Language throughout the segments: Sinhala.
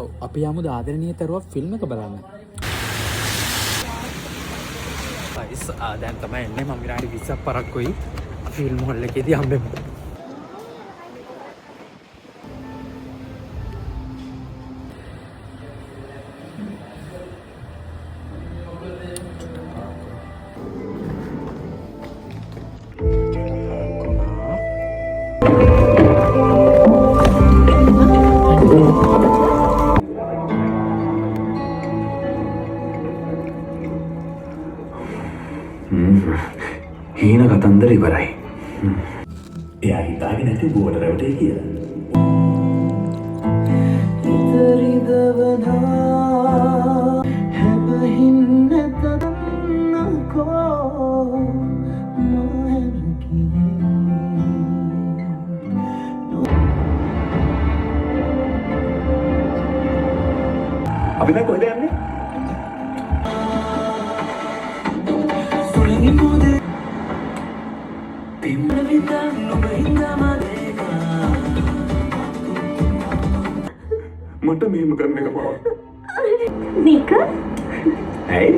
ඔව් අපි යමුද ආදරණීය තරුවක් ෆිල්ම් එක බලන්න. ගයිස් දැන් තමයි එන්නේ මම විනාඩි 20ක් පරක්කුයි ෆිල්ම් හොල් එකේදී හම්බෙමු. හීන කතන්දර ඉවරයි. එයා හිතාගෙන නැති බෝඩ රැවටේ කියලා. අපි දැන් කොහෙද යන්නේ? මට මෙහෙම කරන එක පාව. නික? ඇයි?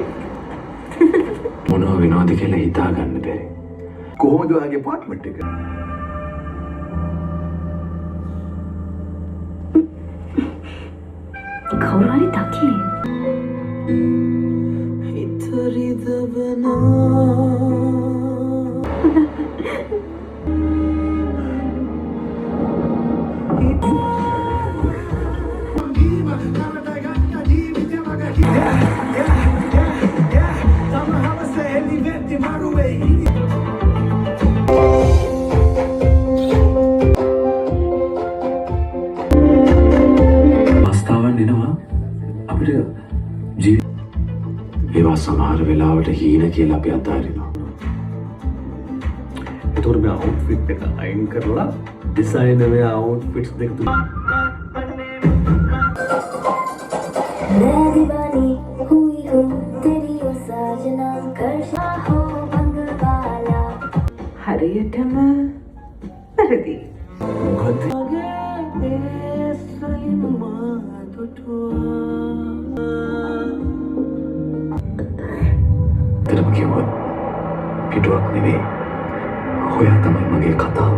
මොනවා වෙනවද කියලා හිතා ගන්න බැරි. කොහොමද ඔයාගේ අපාර්ට්මන්ට් එක? කවුරු හරි දකින්නේ. ඒවා සමහර වෙලාවට හීන කියලා අපි අතාරිනවා. ඒතකොට මේ අවුට්ෆිට් එක අයින් කරලා ඩිසයිනර් යා අවුට්ෆිට්ස් දෙක තුන. मैं दीवानी हुई हूँ तेरी ओ साजना करशा हो बंगवाला हरियटम परदी මොකද්ද? එතනම කිව්වොත් පිටුවක් නෙවෙයි. ඔයා තමයි මගේ කතාව.